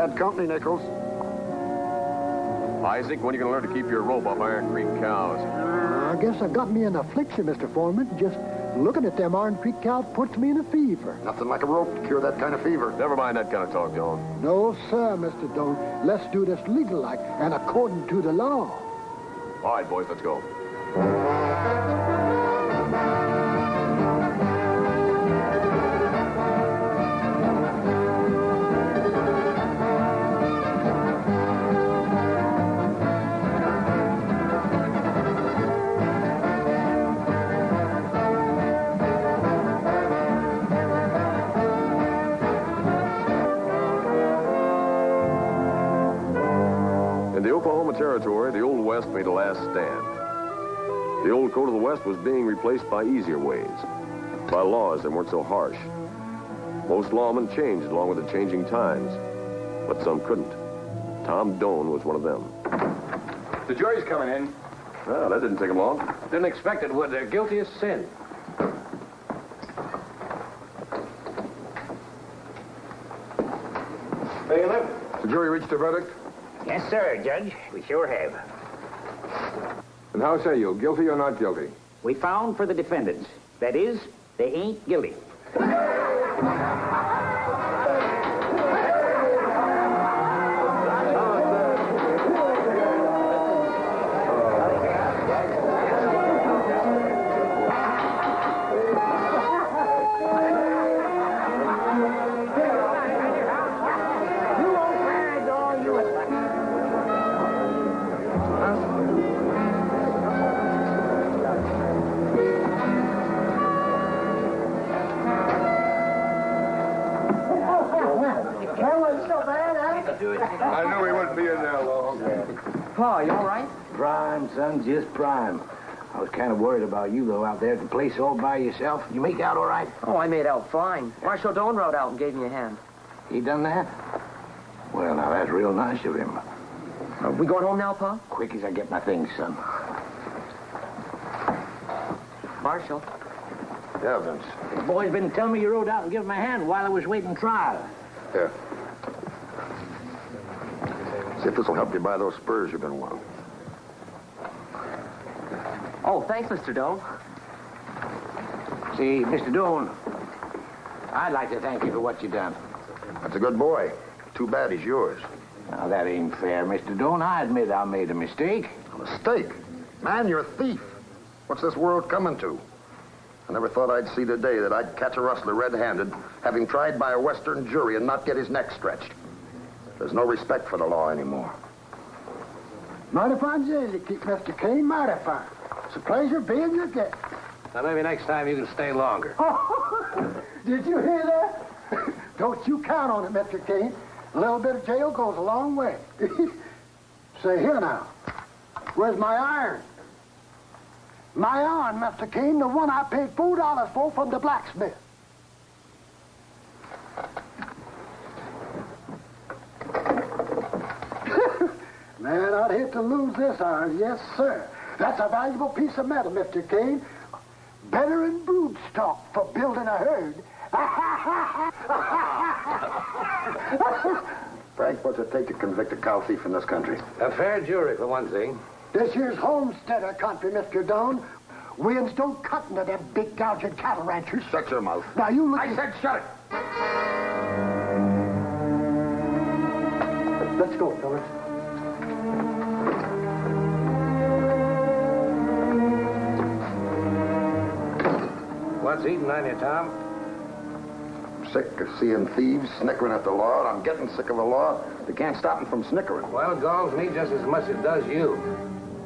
Bad company, Nichols. Isaac, when are you going to learn to keep your rope off Iron Creek cows? I guess I got me an affliction, Mr. Foreman. Just looking at them Iron Creek cows puts me in a fever. Nothing like a rope to cure that kind of fever. Never mind that kind of talk, Doan. No, sir, Mr. Doan. Let's do this legal-like and according to the law. All right, boys, let's go. In the Oklahoma Territory, the Old West made a last stand. The old code of the West was being replaced by easier ways, by laws that weren't so harsh. Most lawmen changed along with the changing times, but some couldn't. Tom Doan was one of them. The jury's coming in. Well, that didn't take him long. Didn't expect it would. They're guilty as sin. Bailiff? The jury reached a verdict? Yes, sir, Judge. We sure have. And how say you, guilty or not guilty? We found for the defendants. That is, they ain't guilty. I knew he wouldn't be in there long. Pa, you all right? Prime, son, just prime. I was kind of worried about you, though, out there at the place all by yourself. You make out all right? Oh, I made out fine. Marshal Doan rode out and gave me a hand. He done that? Well, now, that's real nice of him. Are we going home now, Pa? Quick as I get my things, son. Marshal. Yeah, Vince. The boy's been telling me you rode out and gave him a hand while I was waiting trial. Here. See if this will help you buy those spurs you've been wanting. Oh, thanks, Mr. Doan. See, Mr. Doan, I'd like to thank you for what you done. That's a good boy. Too bad he's yours. Now, that ain't fair, Mr. Doan. I admit I made a mistake. A mistake? Man, you're a thief. What's this world coming to? I never thought I'd see the day that I'd catch a rustler red-handed, having tried by a Western jury and not get his neck stretched. There's no respect for the law anymore. Mighty fine day to keep Mr. Caine, mighty fine. It's a pleasure being your guest. Now, maybe next time you can stay longer. Oh, did you hear that? Don't you count on it, Mr. Caine. A little bit of jail goes a long way. Say, here now. Where's my iron? My iron, Mr. Caine, the one I paid $4 for from the blacksmith. Man, I'd hate to lose this iron, yes, sir. That's a valuable piece of metal, Mr. Caine. Better than brood stock for building a herd. Frank, what's it take to convict a cow thief in this country? A fair jury, for one thing. This here's homesteader country, Mr. Doan. Winds don't cut into them big gouging cattle ranchers. Shut your mouth. Now, you look... I said shut it. Let's go, fellas. What's eating on you, Tom? I'm sick of seeing thieves snickering at the law, and I'm getting sick of the law. They can't stop them from snickering. Well, it galls me just as much as it does you.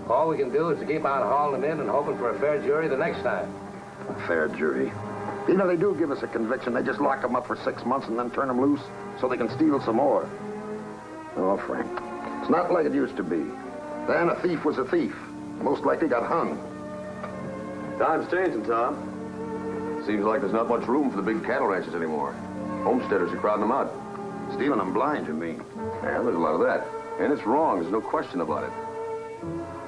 All we can do is to keep on hauling them in and hoping for a fair jury the next time. A fair jury. Even if they do give us a conviction, they just lock them up for 6 months and then turn them loose so they can steal some more. Oh, Frank, it's not like it used to be. Then a thief was a thief. Most likely got hung. Time's changing, Tom. Seems like there's not much room for the big cattle ranches anymore. Homesteaders are crowding them out. Stealing them blind, you mean? Yeah, there's a lot of that. And it's wrong, there's no question about it.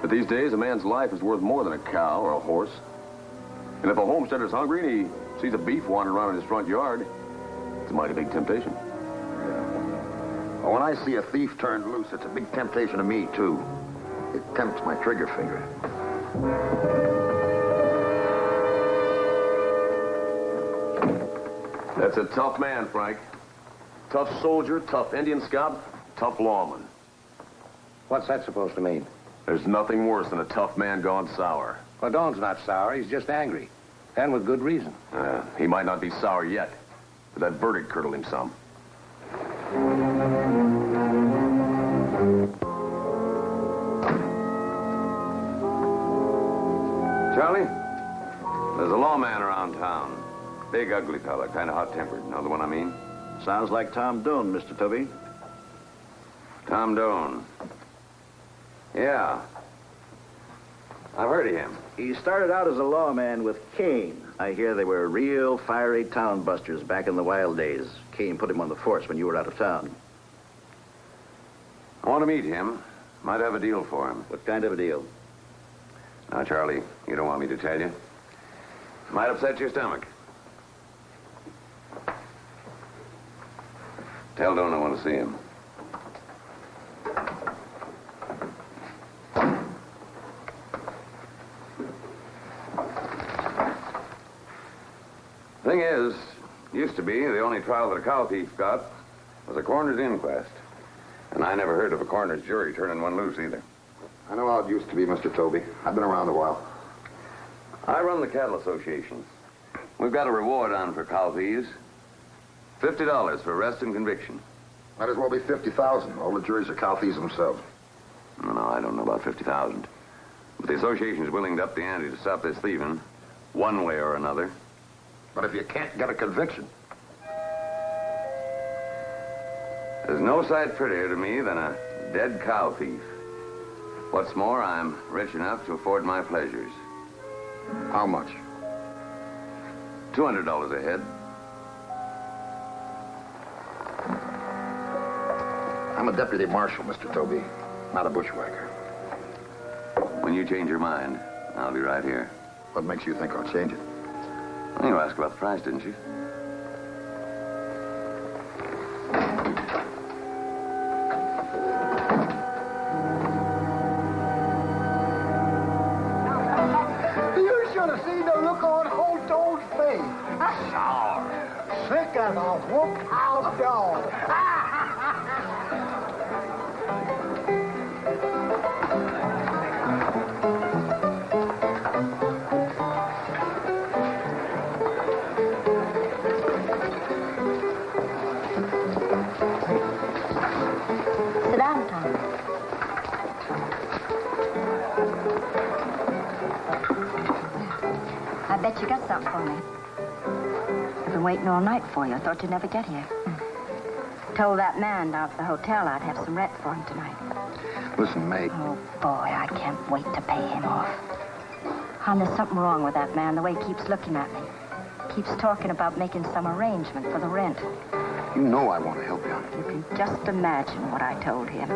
But these days, a man's life is worth more than a cow or a horse. And if a homesteader's hungry and he sees a beef wandering around in his front yard, it's a mighty big temptation. Yeah. Well, when I see a thief turned loose, it's a big temptation to me, too. It tempts my trigger finger. That's a tough man, Frank. Tough soldier, tough Indian scout, tough lawman. What's that supposed to mean? There's nothing worse than a tough man gone sour. Well, Doan's not sour. He's just angry. And with good reason. He might not be sour yet, but that verdict curdled him some. Charlie, there's a lawman around town. Big, ugly fella, kind of hot-tempered. Know the one I mean? Sounds like Tom Doan, Mr. Tobey. Tom Doan. Yeah. I've heard of him. He started out as a lawman with Caine. I hear they were real fiery town busters back in the wild days. Caine put him on the force when you were out of town. I want to meet him. Might have a deal for him. What kind of a deal? Now, Charlie, you don't want me to tell you. Might upset your stomach. Tell Doan I want to see him. Thing is, used to be the only trial that a cow thief got was a coroner's inquest. And I never heard of a coroner's jury turning one loose either. I know how it used to be, Mr. Tobey. I've been around a while. I run the cattle association. We've got a reward on for cow thieves. $50 for arrest and conviction. Might as well be 50,000. All the juries are cow thieves themselves. No, I don't know about 50,000. But the association's willing to up the ante to stop this thieving, one way or another. But if you can't get a conviction, There's no sight prettier to me than a dead cow thief. What's more, I'm rich enough to afford my pleasures. how much? $200 a head. I'm a deputy marshal, Mr. Tobey, not a bushwhacker. When you change your mind, I'll be right here. What makes you think I'll change it? You asked about the price, didn't you? You should have seen the look on old Doan's face. Sour. Sick as a whooped house dog. Sit down, Tom. I bet you got something for me. I've been waiting all night for you. I thought you'd never get here. Told that man down at the hotel I'd have some rent for him tonight. Listen, May. Oh, boy, I can't wait to pay him off. Hon, there's something wrong with that man, the way he keeps looking at me. Keeps talking about making some arrangement for the rent. You know I want to help you. You can just imagine what I told him.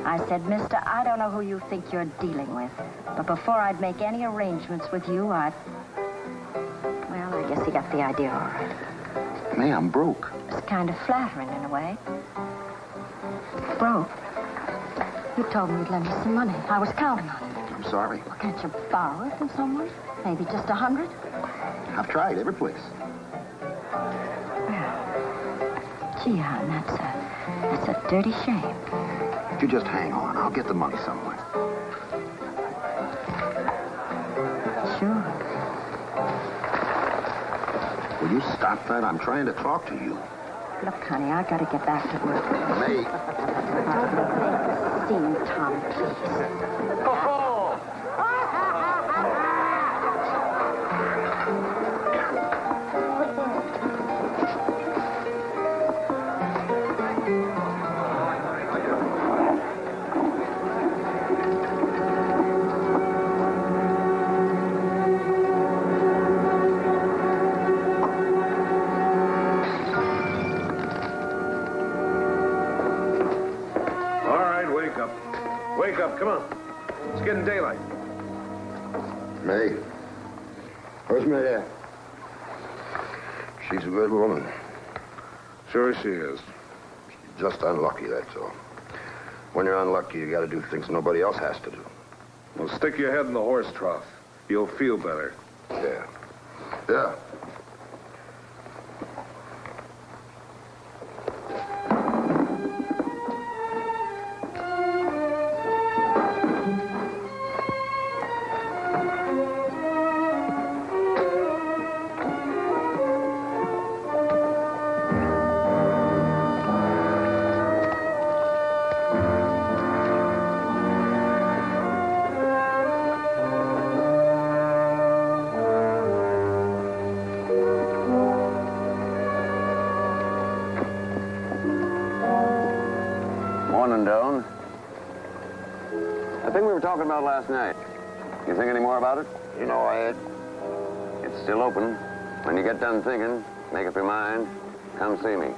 I said, mister, I don't know who you think you're dealing with, but before I'd make any arrangements with you, Well, I guess he got the idea all right. May, I'm broke. It's kind of flattering in a way. Broke? You told me you'd lend me some money. I was counting on it. I'm sorry. Well, can't you borrow it from someone? Maybe just 100? I've tried every place. Well, gee, hon, that's a dirty shame. You just hang on. I'll get the money somewhere. Sure. Will you stop that? I'm trying to talk to you. Look, honey, I gotta get back to work. May. Scene, Tom, please. Wake up, come on. It's getting daylight. May. Where's May at? She's a good woman. Sure she is. Just unlucky, that's all. When you're unlucky, you got to do things nobody else has to do. Well, stick your head in the horse trough. You'll feel better. Yeah. Yeah. Morning, Doan. The thing we were talking about last night. You think any more about it? You know I ain't. It's still open. When you get done thinking, make up your mind, come see me.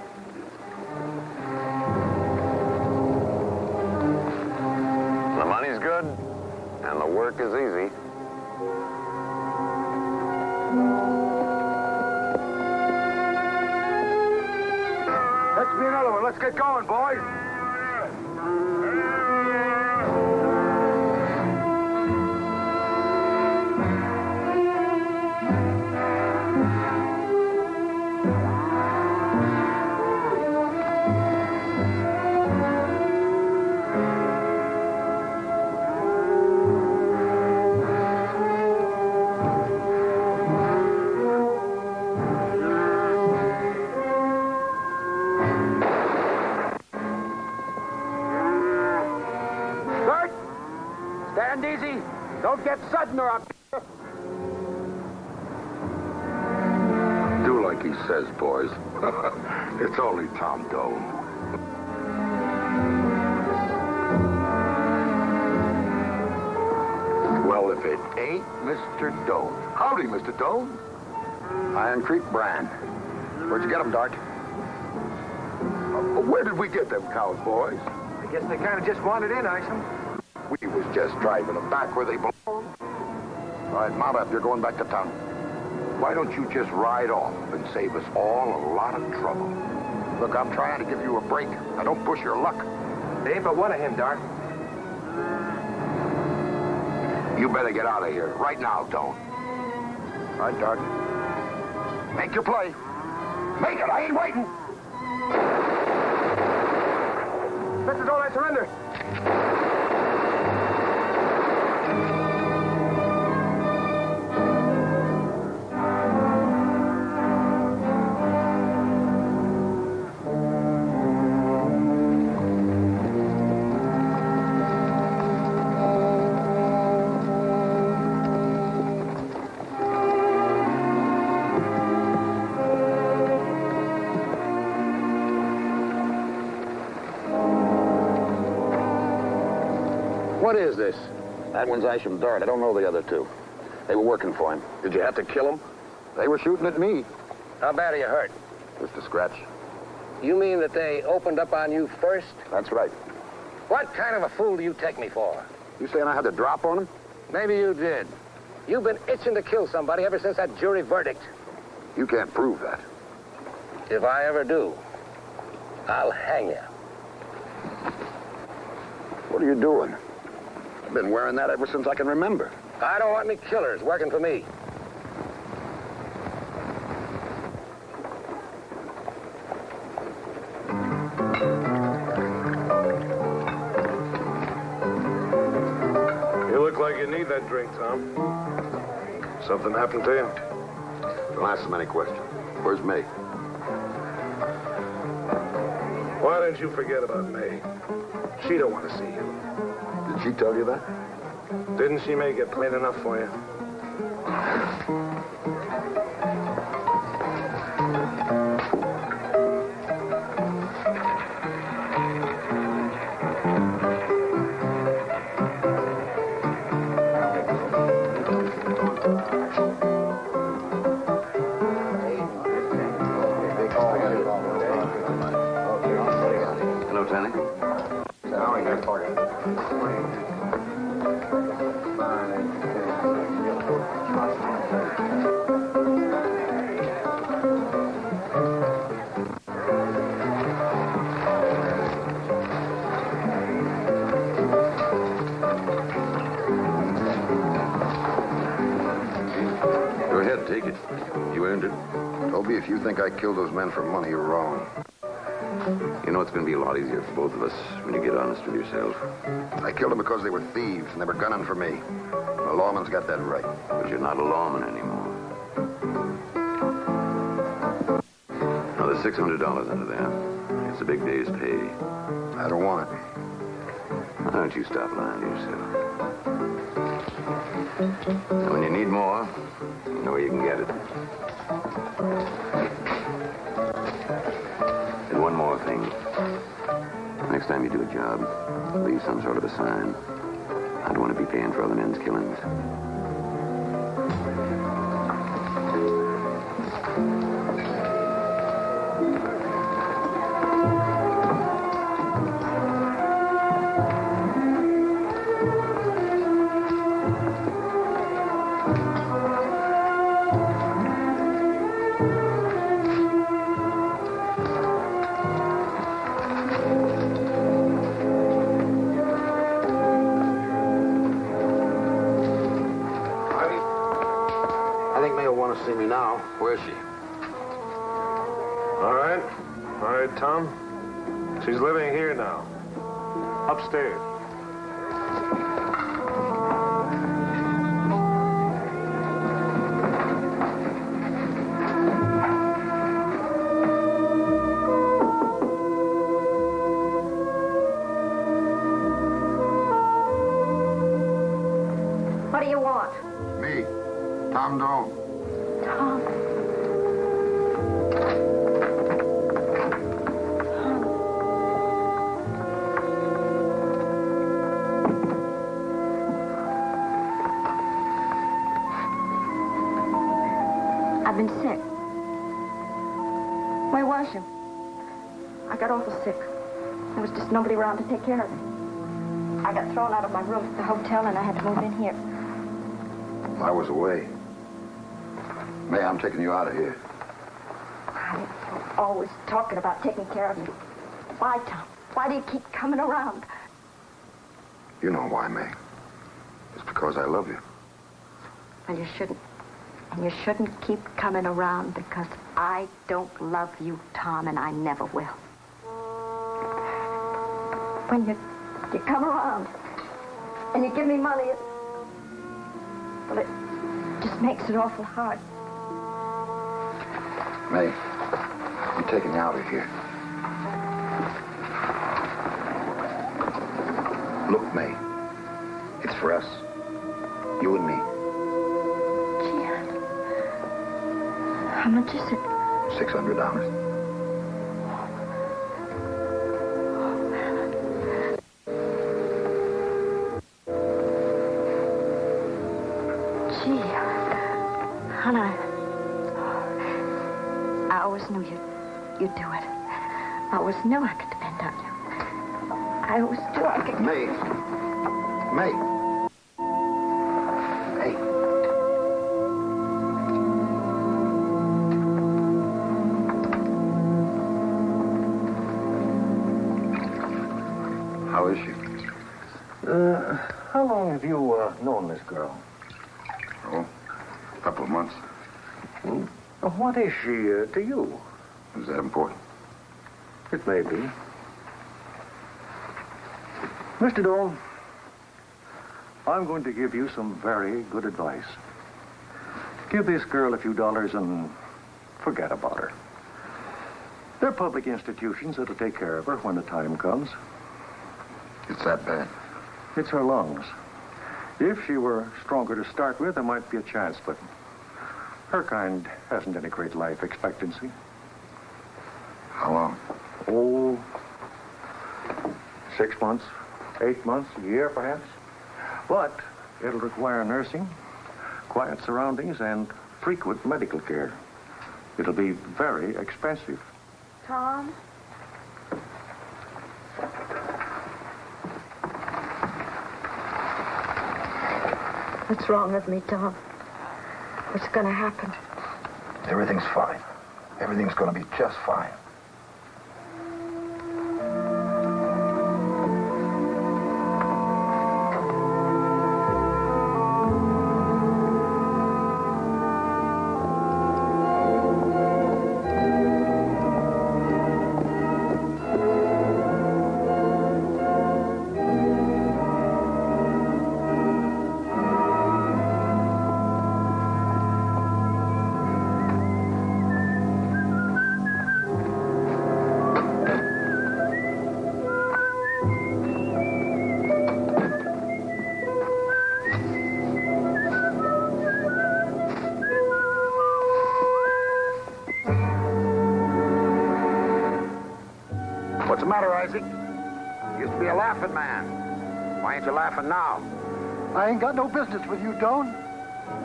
The money's good, and the work is easy. Let's be another one. Let's get going, boys. Stand easy. Don't get sudden or I'll... Do like he says, boys. It's only Tom Doan. Well, if it ain't Mr. Doan. Howdy, Mr. Doan. Iron Creek brand. Where'd you get them, Dart? Where did we get them cows, boys? I guess they kind of just wanted in, Isham. We was just driving them back where they belong. All right, mount up. You're going back to town. Why don't you just ride off and save us all a lot of trouble? Look, I'm trying to give you a break. Now, don't push your luck. There ain't but one of him, Dart. You better get out of here. Right now, Doan. All right, Dart. Make your play. Make it. I ain't waiting. Mr. Doan, I surrender. What is this? That one's Isham Dart. I don't know the other two. They were working for him. Did you have to kill them? They were shooting at me. How bad are you hurt? Just a scratch. You mean that they opened up on you first? That's right. What kind of a fool do you take me for? You saying I had to drop on him? Maybe you did. You've been itching to kill somebody ever since that jury verdict. You can't prove that. If I ever do, I'll hang you. What are you doing? I've been wearing that ever since I can remember. I don't want any killers working for me. You look like you need that drink, Tom. Something happened to you? Don't ask so many questions. Where's May? Why don't you forget about May? She don't want to see you. Did she tell you that? Didn't she make it plain enough for you? Hello, Tanny. Now we got party. wounded. Tobey, if you think I killed those men for money, you're wrong. You know, it's going to be a lot easier for both of us when you get honest with yourself. I killed them because they were thieves, and they were gunning for me. The lawman's got that right. But you're not a lawman anymore. Now, there's $600 under there. It's a big day's pay. I don't want it. Why don't you stop lying to yourself? And when you need more, you know where you can get it. And one more thing. Next time you do a job, leave some sort of a sign. I don't want to be paying for other men's killings. See me now. Where is she? All right, Tom. She's living here now. Upstairs. What do you want? Me, Tom Doan. Tom. I've been sick. Where was you? I got awful sick. There was just nobody around to take care of me. I got thrown out of my room at the hotel and I had to move in here. I was away. May, I'm taking you out of here. You're always talking about taking care of me. Why, Tom? Why do you keep coming around? You know why, May. It's because I love you. Well, you shouldn't. And you shouldn't keep coming around because I don't love you, Tom, and I never will. When you come around and you give me money, well, it just makes it awful hard. May, I'm taking you out of here. Look, May, it's for us. You and me. Gee, how much is it? $600. Gee, honey, I always knew you'd do it. I always knew I could depend on you. I always knew I could... May. May. Hey. How is she? How long have you known this girl? Oh, a couple of months. What is she to you? Is that important? It may be. Mr. Doan, I'm going to give you some very good advice. Give this girl a few dollars and forget about her. There are public institutions that'll take care of her when the time comes. It's that bad. It's her lungs. If she were stronger to start with, there might be a chance, but her kind hasn't any great life expectancy. How long? Oh, 6 months, 8 months, a year perhaps. But it'll require nursing, quiet surroundings, and frequent medical care. It'll be very expensive. Tom? What's wrong with me, Tom? What's going to happen? Everything's fine. Everything's going to be just fine. Isaac. You used to be a laughing man. Why ain't you laughing now? I ain't got no business with you, Doan.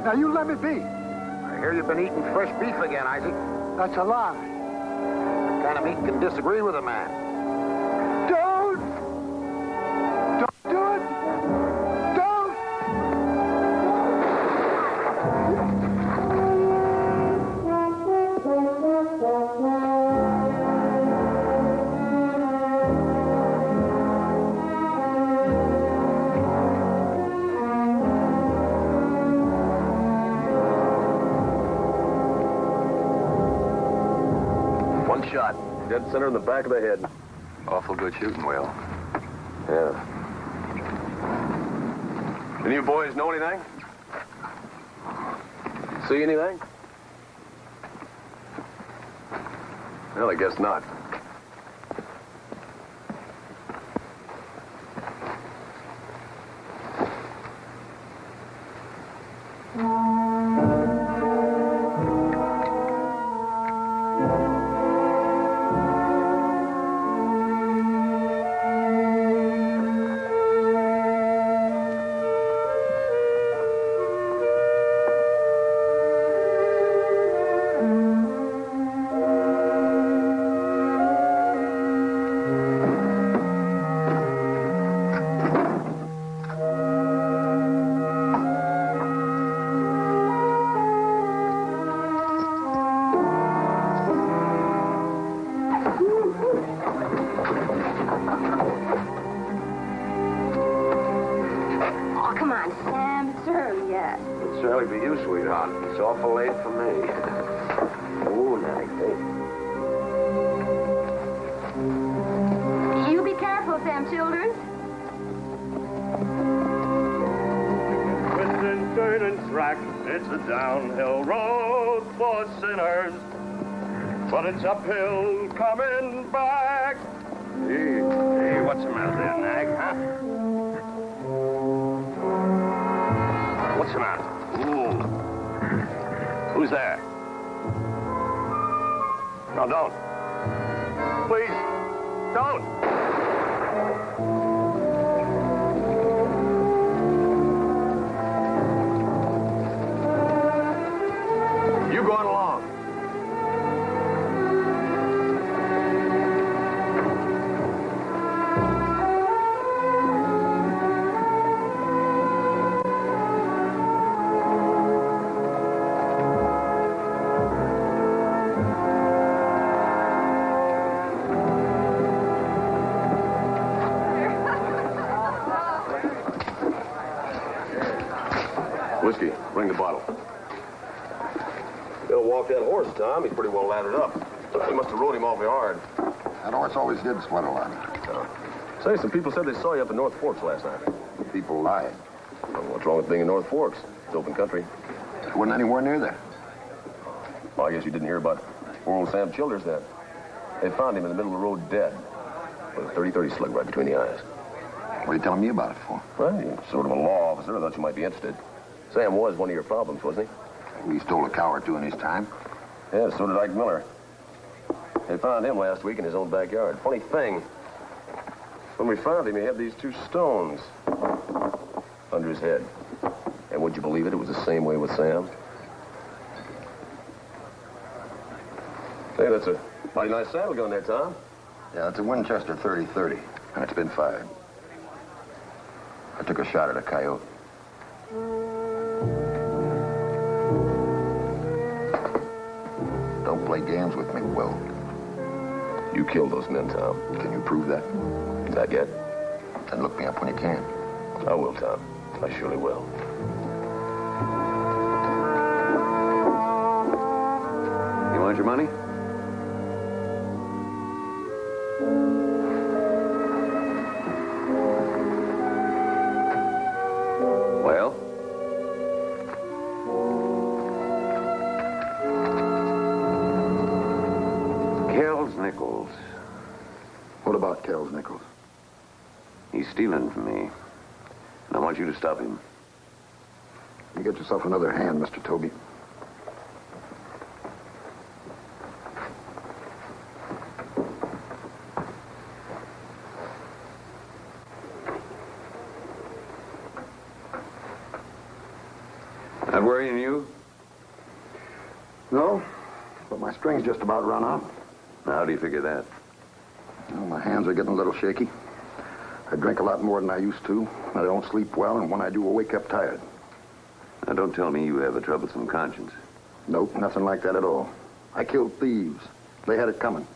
Now, you let me be. I hear you've been eating fresh beef again, Isaac. That's a lie. What kind of meat can disagree with a man? Don't! Don't do it! Don't! One shot. Dead center in the back of the head. Awful good shooting, Will. Yeah. Any of you boys know anything? See anything? Well, I guess not. Certainly for you, sweetheart. It's awful late for me. Oh, night, You be careful, Sam Childers. Twisting, turning track, it's a downhill road for sinners. But it's uphill coming back. Hey, what's the matter there, Nag, huh? What's the matter? Ooh. Who's there? No, don't. Please, don't. You going along? Whiskey, bring the bottle. You gotta walk that horse, Tom. He's pretty well laddered up. They must have rode him awfully hard. That horse always did sweat a lot. Say, some people said they saw you up in North Forks last night. People lied. Well, what's wrong with being in North Forks? It's open country. I wasn't anywhere near there. Well, I guess you didn't hear about poor old Sam Childers then. They found him in the middle of the road dead, with a 30-30 slug right between the eyes. What are you telling me about it for? Well, you're sort of a law officer. I thought you might be interested. Sam was one of your problems, wasn't he? He stole a cow or two in his time. Yeah, so did Ike Miller. They found him last week in his own backyard. Funny thing, when we found him, he had these two stones under his head. And would you believe it? It was the same way with Sam. Hey, that's a mighty nice saddle gun there, Tom. Yeah, it's a Winchester 30-30, and it's been fired. I took a shot at a coyote. Don't play games with me, Will. You killed those men, Tom. Can you prove that? Not yet. Then look me up when you can. I will, Tom. I surely will. You want your money? Well? Kels Nichols. What about Kels Nichols? He's stealing from me. And I want you to stop him. You get yourself another hand, Mr. Tobey. Not worrying you? No, but my string's just about run out. Now, how do you figure that? Well, my hands are getting a little shaky. I drink a lot more than I used to. I don't sleep well, and when I do, I wake up tired. Now, don't tell me you have a troublesome conscience. Nope, nothing like that at all. I killed thieves. They had it coming.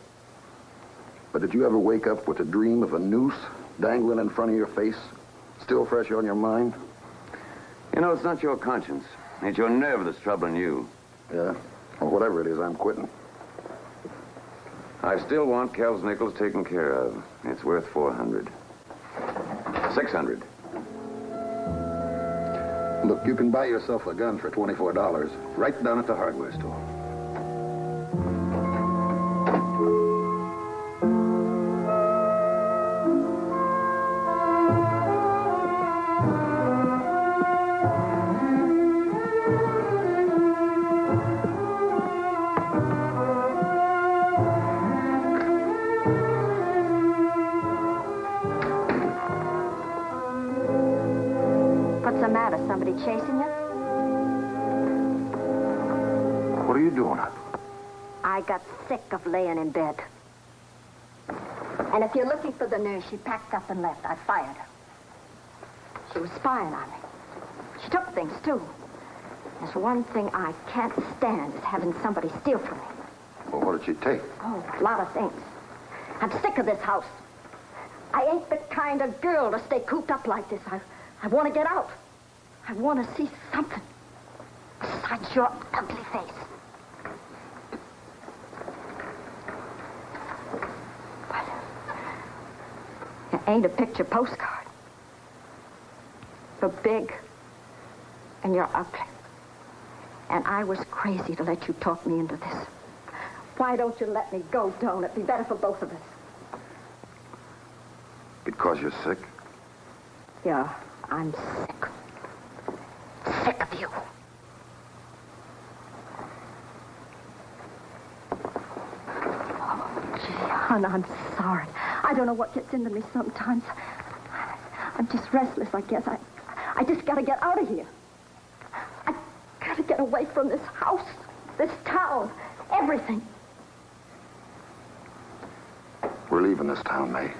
But did you ever wake up with a dream of a noose dangling in front of your face, still fresh on your mind? You know, it's not your conscience. It's your nerve that's troubling you. Yeah? Well, whatever it is, I'm quitting. I still want Kels nickels taken care of. It's worth $400. $600. Look, you can buy yourself a gun for $24 right down at the hardware store. What's the matter? Somebody chasing you? What are you doing up? I got sick of laying in bed. And if you're looking for the nurse, she packed up and left. I fired her. She was spying on me. She took things, too. There's one thing I can't stand is having somebody steal from me. Well, what did she take? Oh, a lot of things. I'm sick of this house. I ain't the kind of girl to stay cooped up like this. I want to get out. I want to see something besides your ugly face. But you ain't a picture postcard. You're big and you're ugly. And I was crazy to let you talk me into this. Why don't you let me go, Doan? It'd be better for both of us. Because you're sick? Yeah, I'm sick. Sick of you. Oh, gee, hon, I'm sorry. I don't know what gets into me sometimes. I'm just restless, I guess. I just gotta get out of here. I gotta get away from this house, this town, everything. We're leaving this town, May.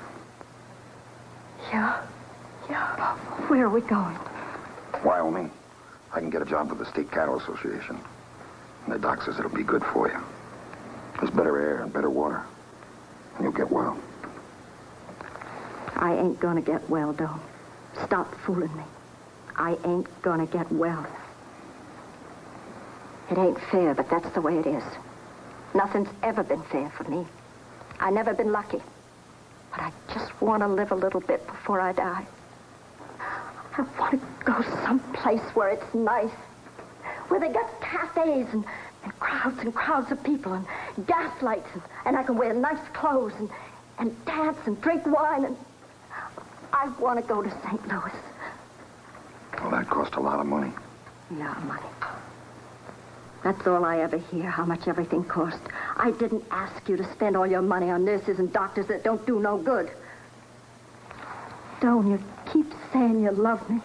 Yeah. Where are we going? Wyoming. I can get a job with the State Cattle Association. And the doc says it'll be good for you. There's better air and better water. And you'll get well. I ain't gonna get well, Doan. Stop fooling me. I ain't gonna get well. It ain't fair, but that's the way it is. Nothing's ever been fair for me. I never been lucky. But I just want to live a little bit before I die. I want to go someplace where it's nice. Where they got cafes and crowds of people and gas lights and I can wear nice clothes and dance and drink wine and I want to go to St. Louis. Well, that cost a lot of money. Yeah, money. That's all I ever hear, how much everything cost. I didn't ask you to spend all your money on nurses and doctors that don't do no good. Doan, you keep saying you love me.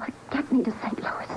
Well, get me to St. Louis.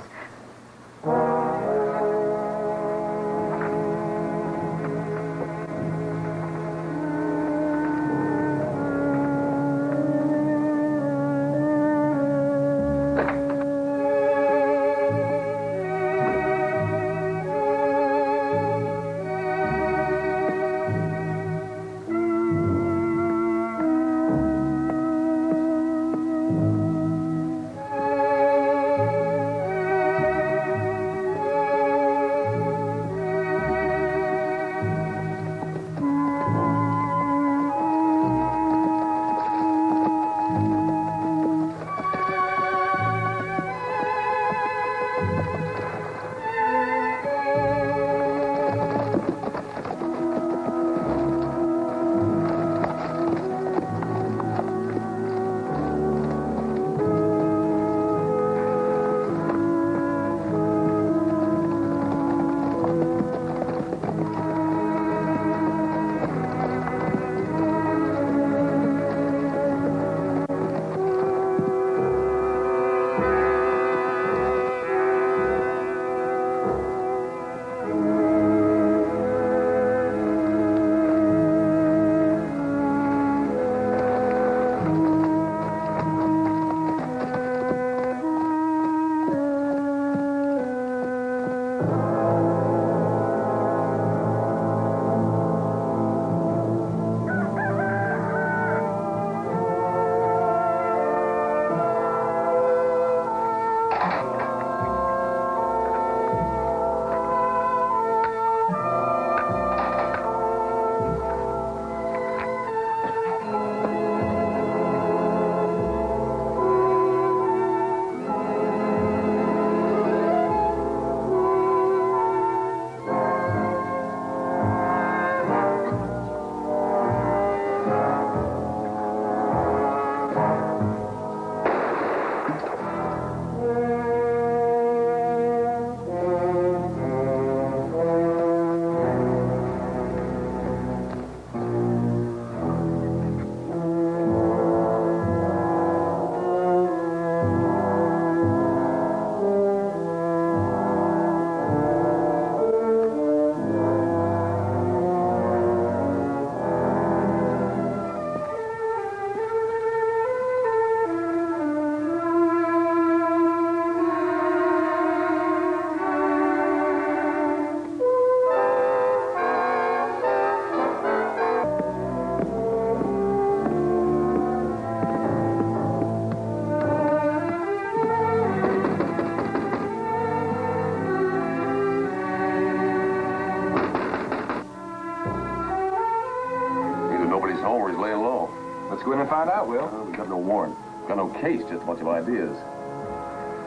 find out, Will. Well, we got no warrant. Got no case, just a bunch of ideas.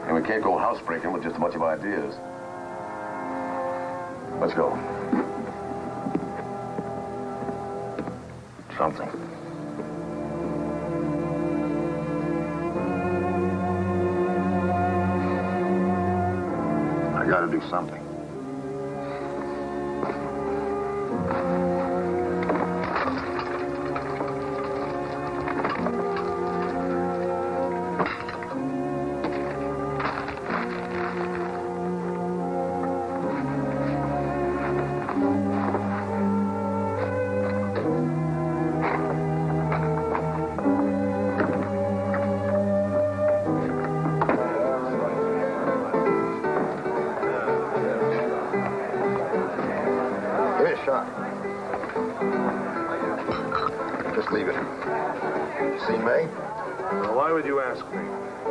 And we can't go housebreaking with just a bunch of ideas. Let's go. Something. I gotta do something. Just leave it. See May? Well, why would you ask me?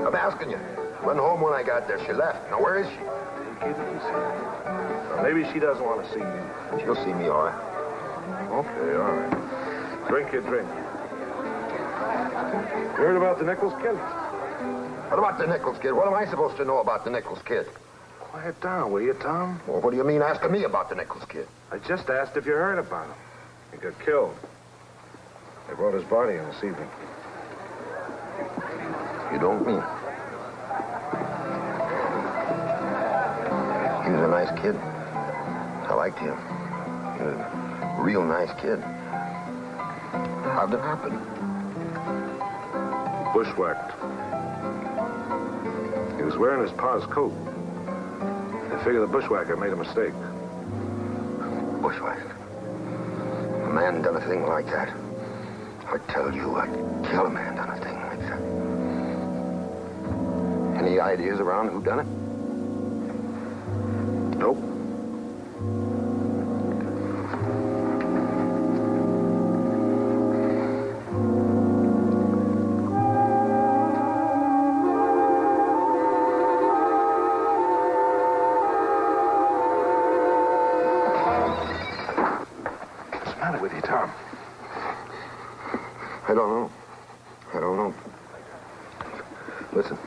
I'm asking you. Went home when I got there. She left. Now, where is she? Well, maybe she doesn't want to see me. She'll see me, all right. Okay, all right. Drink your drink. You heard about the Nichols kid? What about the Nichols kid? What am I supposed to know about the Nichols kid? Quiet down, will you, Tom? Well, what do you mean asking me about the Nichols kid? I just asked if you heard about him. He got killed. They brought his body in this evening. You don't mean. He was a nice kid. I liked him. He was a real nice kid. How'd it happen? Bushwhacked. He was wearing his pa's coat. They figure the bushwhacker made a mistake. Bushwhacked. A man done a thing like that. I tell you, I'd kill a man done a thing like that. Any ideas around who done it? Nope. What's the matter with you, Tom? I don't know. Listen,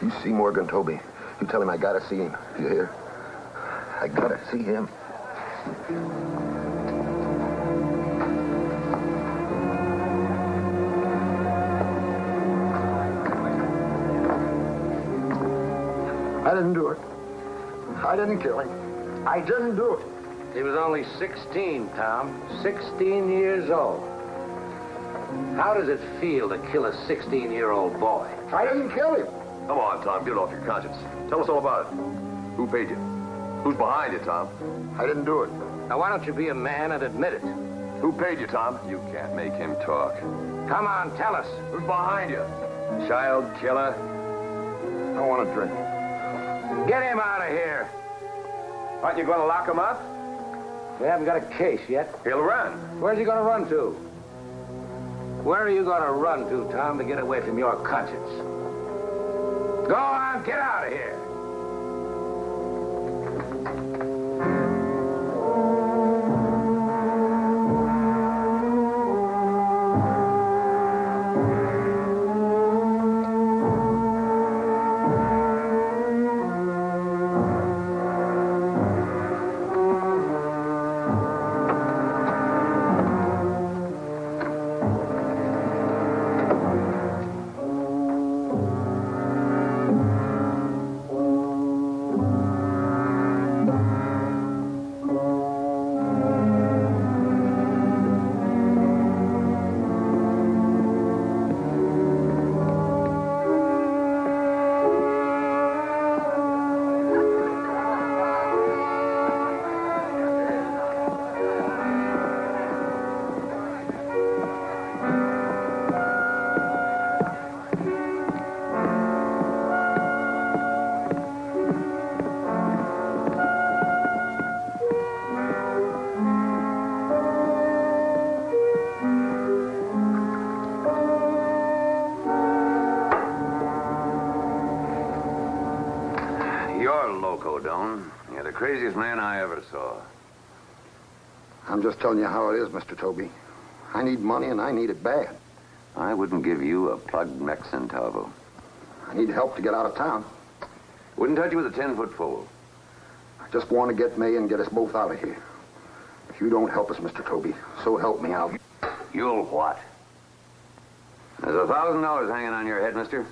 you see Morgan Tobey. You tell him I gotta see him. You hear? I gotta see him. I didn't do it. I didn't kill him. I didn't do it. He was only 16, Tom. 16 years old. How does it feel to kill a 16-year-old boy? I didn't kill him. Come on, Tom, get it off your conscience. Tell us all about it. Who paid you? Who's behind you, Tom? I didn't do it. Now, why don't you be a man and admit it? Who paid you, Tom? You can't make him talk. Come on, tell us. Who's behind you? Child killer. I want a drink. Get him out of here. Aren't you going to lock him up? We haven't got a case yet. He'll run. Where's he going to run to? Where are you going to run to, Tom, to get away from your conscience? Go on, get out of here. You're loco, Doan. You're the craziest man I ever saw. I'm just telling you how it is, Mr. Tobey. I need money, and I need it bad. I wouldn't give you a plugged mech centavo. I need help to get out of town. Wouldn't touch you with a 10-foot pole. I just want to get May and get us both out of here. If you don't help us, Mr. Tobey, so help me out. You'll what? There's $1,000 hanging on your head, mister.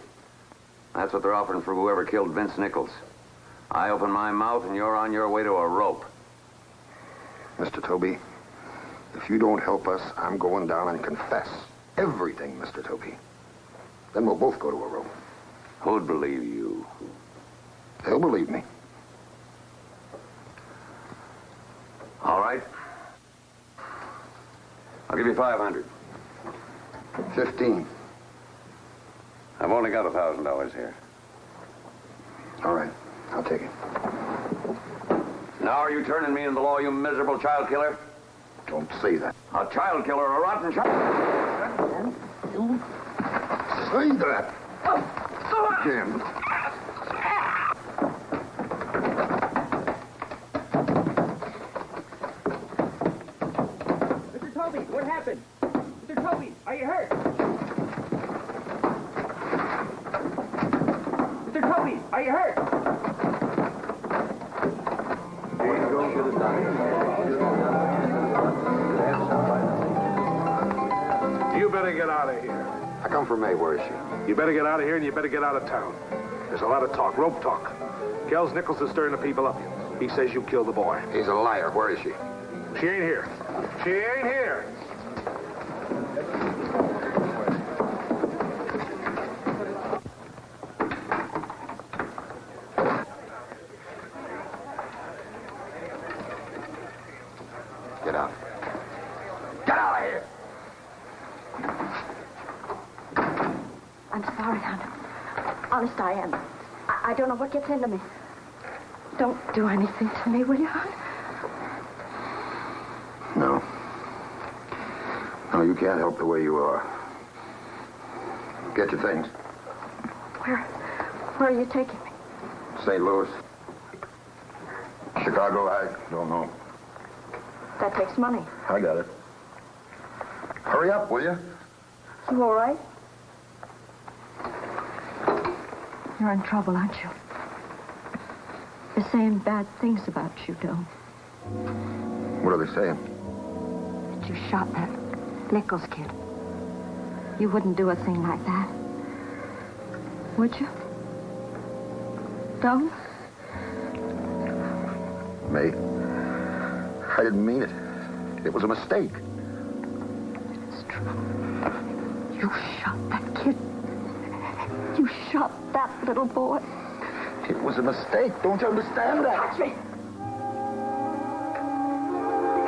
That's what they're offering for whoever killed Vince Nichols. I open my mouth and you're on your way to a rope. Mr. Tobey, if you don't help us, I'm going down and confess everything, Mr. Tobey. Then we'll both go to a rope. Who'd believe you? They'll believe me. All right. I'll give you 500. 15. I've only got $1,000 here. All right, I'll take it. Now are you turning me in the law, you miserable child killer? Don't say that. A child killer, a rotten child. You say that. Jim. Mr. Tobey, what happened? Mr. Tobey, are you hurt? Mr. Tobey, are you hurt? You better get out of here. I come from May. Where is she? You better get out of here and you better get out of town. There's a lot of talk, rope talk. Kels Nichols is stirring the people up. He says you killed the boy. He's a liar. Where is she? She ain't here. She ain't here. Get out. Get out of here! I'm sorry, hon. Honest, I am. I don't know what gets into me. Don't do anything to me, will you, hon? No. No, you can't help the way you are. Get your things. Where are you taking me? St. Louis. Chicago, I don't know. That takes money. I got it. Hurry up, will you? You all right? You're in trouble, aren't you? They're saying bad things about you, Doan. What are they saying? That you shot that Nichols kid. You wouldn't do a thing like that. Would you? Doan? May, I didn't mean it. It was a mistake. It's true. You shot that kid. You shot that little boy. It was a mistake. Don't you understand that? Touch me.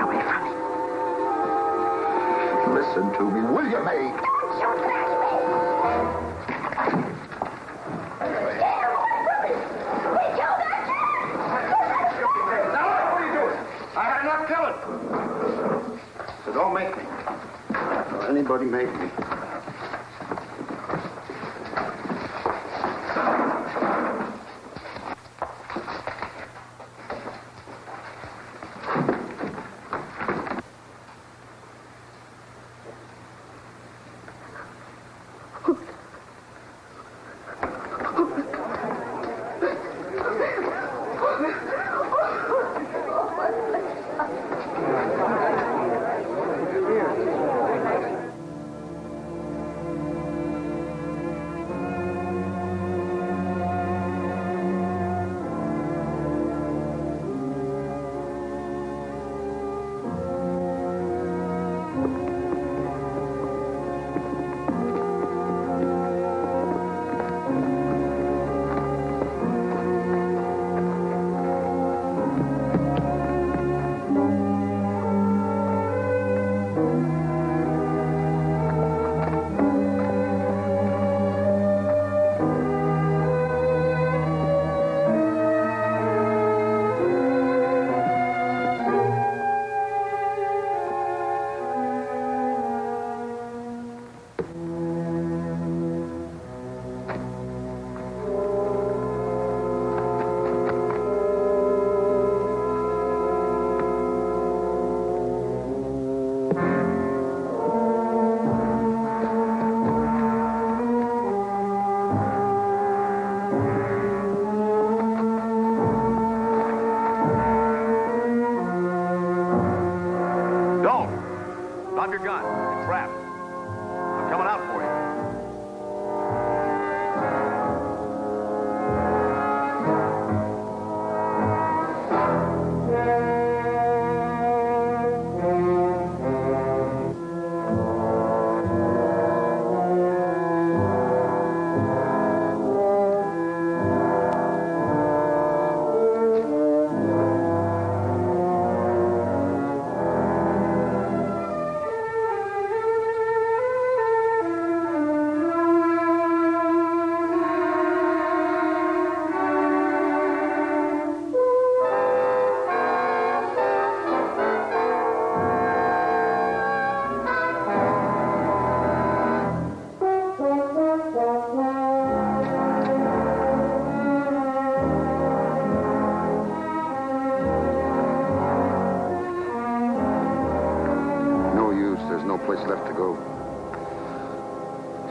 Away from me. Listen to me, will you, May? Don't you touch me. We killed that kid. Now, what are you doing? I had enough killing. So don't make me. Don't anybody make me.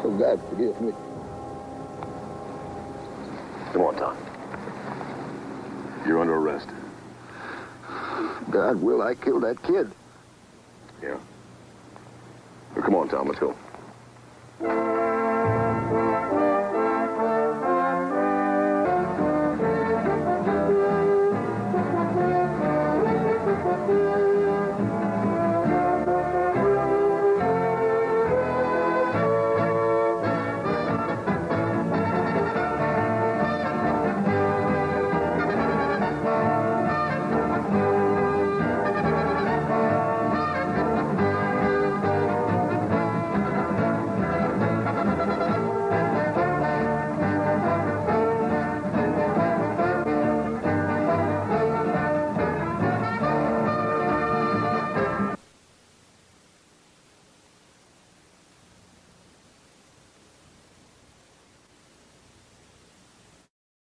Oh, God, forgive me. Come on, Tom. You're under arrest. God, Will, I killed that kid. Yeah. Well, come on, Tom, let's go.